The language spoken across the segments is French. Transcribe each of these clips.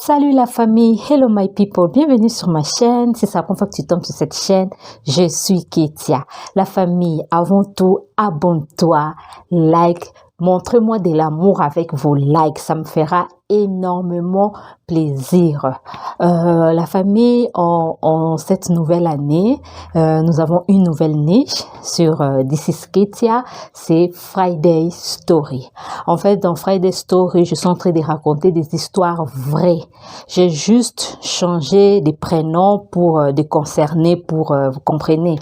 Salut la famille, hello my people, bienvenue sur ma chaîne. Si c'est la première fois que tu tombes sur cette chaîne, je suis Ketia. La famille, avant tout, abonne-toi, like, montre-moi de l'amour avec vos likes, ça me fera énormément plaisir. La famille, en cette nouvelle année, nous avons une nouvelle niche sur This is Ketia, c'est Friday Story. En fait, dans Friday Story, je suis en train de raconter des histoires vraies. J'ai juste changé des prénoms pour des concernés, pour vous comprenez.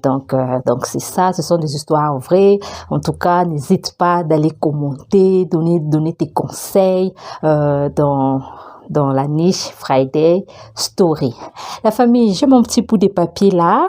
Donc c'est ça, ce sont des histoires vraies. En tout cas, n'hésite pas d'aller commenter, donner tes conseils dans la niche Friday Story. La famille, j'ai mon petit bout de papier là.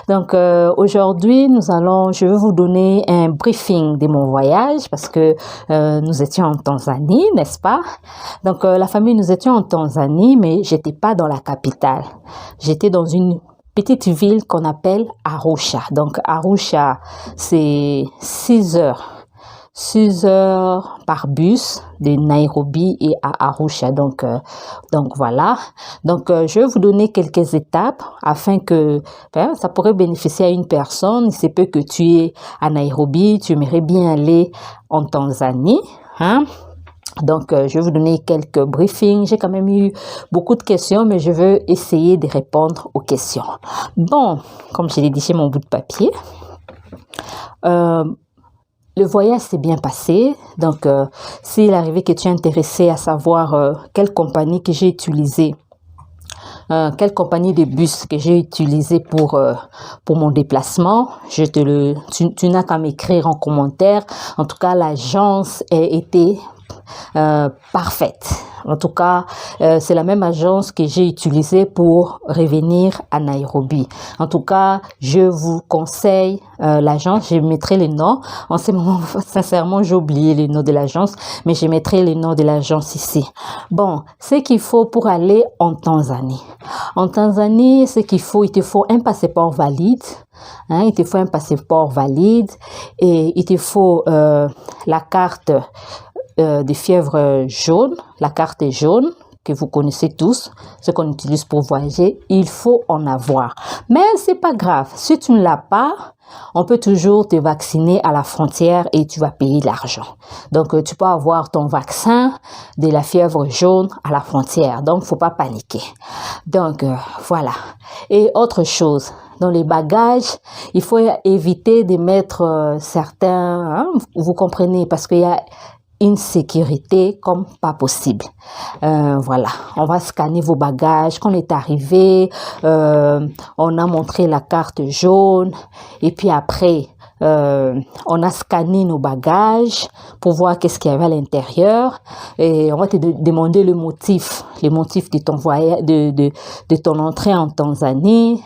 Donc aujourd'hui, je vais vous donner un briefing de mon voyage parce que nous étions en Tanzanie, n'est-ce pas? Donc la famille, nous étions en Tanzanie, mais j'étais pas dans la capitale. J'étais dans une petite ville qu'on appelle Arusha. Donc Arusha, c'est 6 heures par bus de Nairobi et à Arusha. Donc voilà. Donc je vais vous donner quelques étapes afin que ça pourrait bénéficier à une personne. Il se peut que tu es à Nairobi, tu aimerais bien aller en Tanzanie, Donc, je vais vous donner quelques briefings. J'ai quand même eu beaucoup de questions, mais je veux essayer de répondre aux questions. Bon, comme je l'ai dit, j'ai mon bout de papier. Le voyage s'est bien passé. Donc, s'il arrivait que tu es intéressé à savoir quelle compagnie que j'ai utilisée, quelle compagnie de bus que j'ai utilisé pour mon déplacement, tu n'as qu'à m'écrire en commentaire. En tout cas, l'agence a été parfaite. En tout cas, c'est la même agence que j'ai utilisée pour revenir à Nairobi. En tout cas, je vous conseille l'agence. Je mettrai les noms. En ce moment, sincèrement, j'ai oublié les noms de l'agence, mais je mettrai les noms de l'agence ici. Bon, ce qu'il faut pour aller en Tanzanie. En Tanzanie, ce qu'il faut, il te faut un passeport valide. Il te faut un passeport valide et il te faut la carte de fièvre jaune, la carte est jaune, que vous connaissez tous, ce qu'on utilise pour voyager, il faut en avoir. Mais c'est pas grave, si tu ne l'as pas, on peut toujours te vacciner à la frontière et tu vas payer l'argent. Donc, tu peux avoir ton vaccin de la fièvre jaune à la frontière. Donc, faut pas paniquer. Donc, voilà. Et autre chose, dans les bagages, il faut éviter de mettre certains, vous comprenez, parce qu'il y a une sécurité comme pas possible. Voilà, on va scanner vos bagages. Quand on est arrivé, on a montré la carte jaune et puis après, on a scanné nos bagages pour voir qu'est-ce qu'il y avait à l'intérieur et on va te demander le motif de ton voyage, de ton entrée en Tanzanie.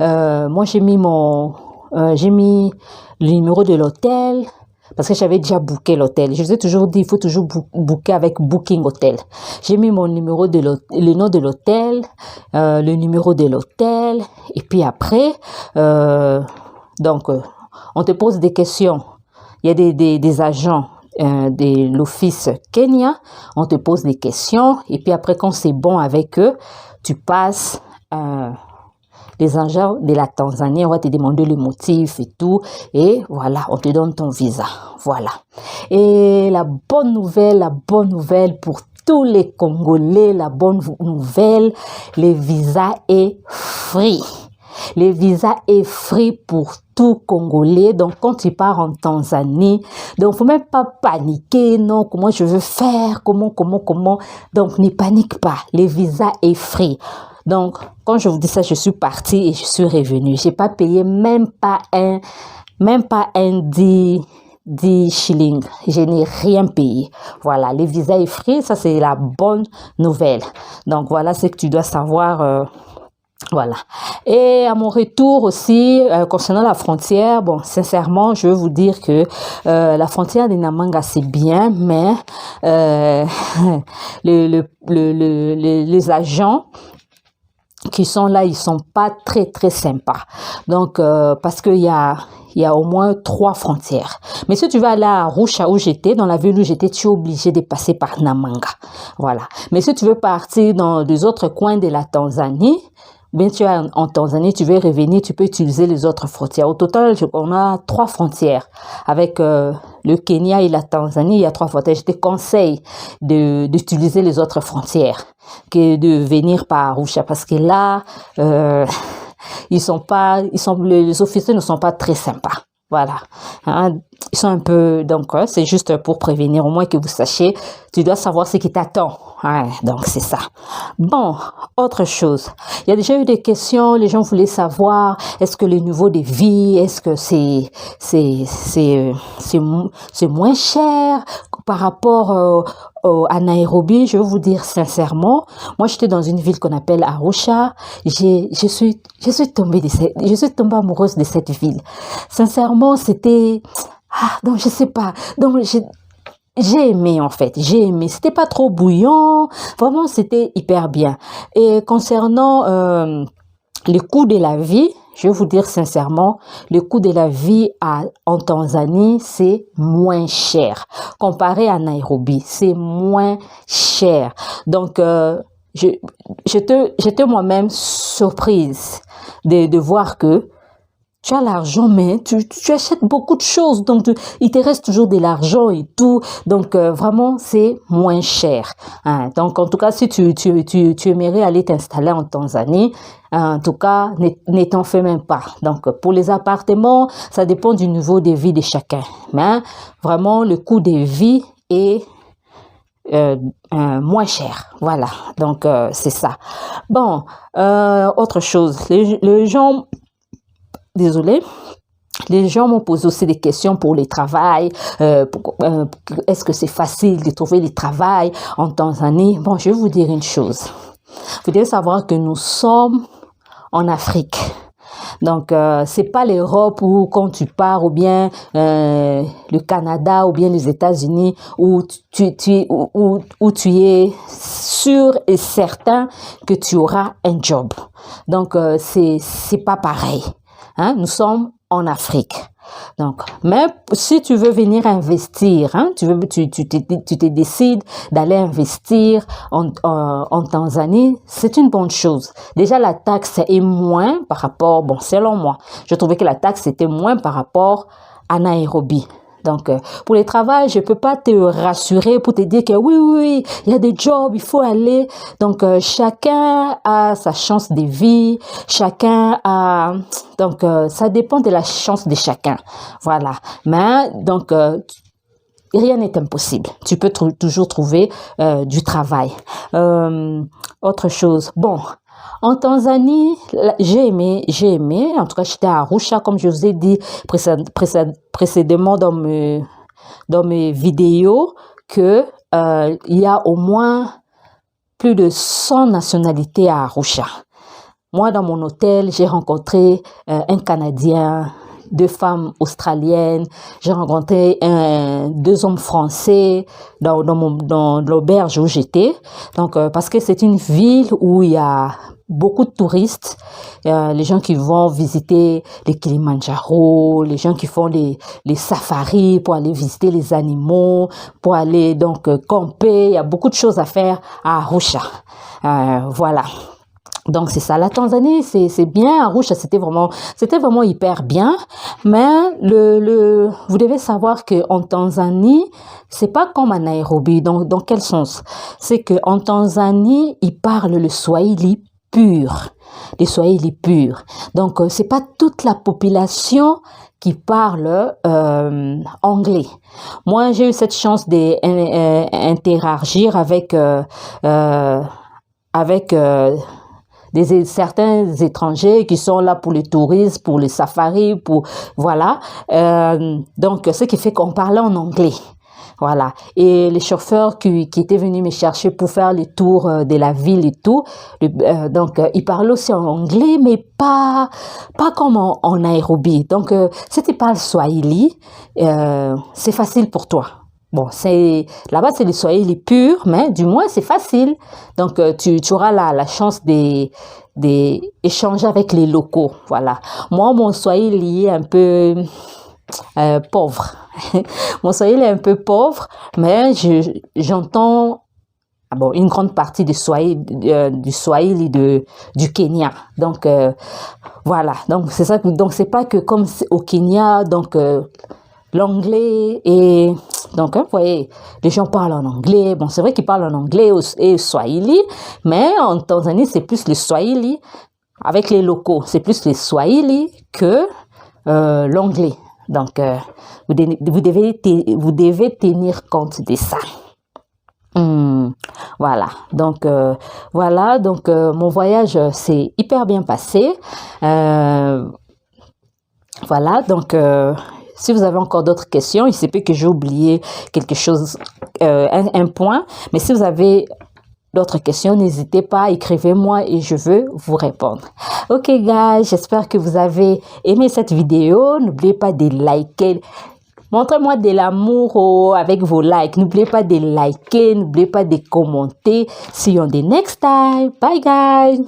Moi, j'ai mis le numéro de l'hôtel. Parce que j'avais déjà booké l'hôtel. Je vous ai toujours dit, il faut toujours booker avec Booking Hotel. J'ai mis le nom de l'hôtel, le numéro de l'hôtel. Et puis après, on te pose des questions. Il y a des agents de l'office Kenya. On te pose des questions. Et puis après, quand c'est bon avec eux, tu passes les agents de la Tanzanie, on va te demander le motif et tout. Et voilà, on te donne ton visa. Voilà. Et la bonne nouvelle pour tous les Congolais, la bonne nouvelle, le visa est free. Le visa est free pour tout Congolais. Donc, quand tu pars en Tanzanie, donc, faut même pas paniquer. Non, comment je veux faire? Comment? Donc, ne panique pas. Le visa est free. Donc, quand je vous dis ça, je suis partie et je suis revenue. J'ai pas payé même pas un 10 shillings. Je n'ai rien payé. Voilà, le visa est free. Ça, c'est la bonne nouvelle. Donc, voilà ce que tu dois savoir. Voilà. Et à mon retour aussi, concernant la frontière, bon, sincèrement, je veux vous dire que la frontière de Namanga, c'est bien, mais les agents qui sont là, ils sont pas très sympas. Donc parce qu'il y a il y a au moins 3 frontières. Mais si tu veux aller à Arusha où j'étais, dans la ville où j'étais, tu es obligé de passer par Namanga. Voilà. Mais si tu veux partir dans les autres coins de la Tanzanie, bien tu es en Tanzanie, tu veux revenir, tu peux utiliser les autres frontières. Au total, on a 3 frontières. Avec le Kenya et la Tanzanie, il y a 3 frontières. Je te conseille d'utiliser les autres frontières que de venir par Arusha parce que là, les officiers ne sont pas très sympas. Voilà. Hein, ils sont un peu, donc, c'est juste pour prévenir, au moins que vous sachiez, tu dois savoir ce qui t'attend. Ouais, donc, c'est ça. Bon, autre chose. Il y a déjà eu des questions, les gens voulaient savoir, est-ce que le niveau de vie, est-ce que c'est moins cher par rapport à Nairobi? Je vais vous dire sincèrement, moi, j'étais dans une ville qu'on appelle Arusha. Je suis tombée amoureuse de cette ville. Sincèrement, c'était, donc je sais pas, donc j'ai aimé en fait, j'ai aimé. C'était pas trop bouillant, vraiment c'était hyper bien. Et concernant le coût de la vie, je vais vous dire sincèrement, le coût de la vie en Tanzanie, c'est moins cher. Comparé à Nairobi, c'est moins cher. Donc, j'étais moi-même surprise de voir que tu as l'argent, mais tu achètes beaucoup de choses, donc il te reste toujours de l'argent et tout, donc vraiment c'est moins cher. Hein. Donc en tout cas, si tu aimerais aller t'installer en Tanzanie, en tout cas, ne t'en fais même pas. Donc pour les appartements, ça dépend du niveau de vie de chacun, mais vraiment le coût de vie est moins cher. Voilà, donc c'est ça. Bon, autre chose, les gens... Désolée. Les gens m'ont posé aussi des questions pour le travail. Est-ce que c'est facile de trouver le travail en Tanzanie? Bon, je vais vous dire une chose. Vous devez savoir que nous sommes en Afrique. Donc, c'est pas l'Europe où quand tu pars, ou bien le Canada, ou bien les États-Unis, où tu es sûr et certain que tu auras un job. Donc, c'est pas pareil. Hein, nous sommes en Afrique. Donc, mais si tu veux venir investir, hein, tu te décides d'aller investir en Tanzanie, c'est une bonne chose. Déjà, la taxe est moins par rapport, bon, selon moi, je trouvais que la taxe était moins par rapport à Nairobi. Donc, pour le travail, je peux pas te rassurer pour te dire que oui, il y a des jobs, il faut aller. Donc, chacun a sa chance de vie, chacun a... Donc, ça dépend de la chance de chacun. Voilà. Mais, donc, rien n'est impossible. Tu peux toujours trouver du travail. Autre chose. Bon. En Tanzanie, j'ai aimé. En tout cas, j'étais à Arusha, comme je vous ai dit précédemment dans mes vidéos, que il y a au moins plus de 100 nationalités à Arusha. Moi, dans mon hôtel, j'ai rencontré un Canadien, 2 femmes australiennes, j'ai rencontré 2 hommes français dans l'auberge où j'étais. Donc, parce que c'est une ville où il y a beaucoup de touristes, les gens qui vont visiter les Kilimandjaro, les gens qui font les safaris pour aller visiter les animaux, pour aller donc camper. Il y a beaucoup de choses à faire à Arusha. Voilà. Donc c'est ça, la Tanzanie c'est bien, Arusha c'était vraiment hyper bien, mais vous devez savoir que en Tanzanie, c'est pas comme à Nairobi. Dans quel sens? C'est que en Tanzanie, ils parlent le Swahili pur, les Swahili purs. Donc c'est pas toute la population qui parle anglais. Moi, j'ai eu cette chance d'interagir avec certains étrangers qui sont là pour les touristes, pour les safaris, voilà. Donc, ce qui fait qu'on parlait en anglais. Voilà. Et les chauffeurs qui étaient venus me chercher pour faire le tour de la ville et tout, donc ils parlaient aussi en anglais, mais pas comme en Nairobi. Donc, si tu parles Swahili, c'est facile pour toi. Bon, là-bas, c'est le swahili pur, mais du moins, c'est facile. Donc, tu auras la chance d'échanger avec les locaux. Voilà. Moi, mon swahili est un peu pauvre. Mon swahili est un peu pauvre, mais j'entends une grande partie du swahili du Kenya. Donc, voilà. Donc, c'est ça. Donc, c'est pas que comme au Kenya, donc l'anglais et donc vous voyez, les gens parlent en anglais. Bon, c'est vrai qu'ils parlent en anglais et swahili, mais en Tanzanie, c'est plus le swahili avec les locaux. C'est plus le swahili que l'anglais. Donc, vous devez tenir compte de ça. Voilà, donc voilà, donc mon voyage s'est hyper bien passé. Voilà, donc si vous avez encore d'autres questions, il se peut que j'ai oublié quelque chose, un point, mais si vous avez d'autres questions, n'hésitez pas, écrivez-moi et je veux vous répondre. Ok guys, j'espère que vous avez aimé cette vidéo. N'oubliez pas de liker. Montrez-moi de l'amour avec vos likes. N'oubliez pas de liker, n'oubliez pas de commenter. See you on the next time. Bye guys.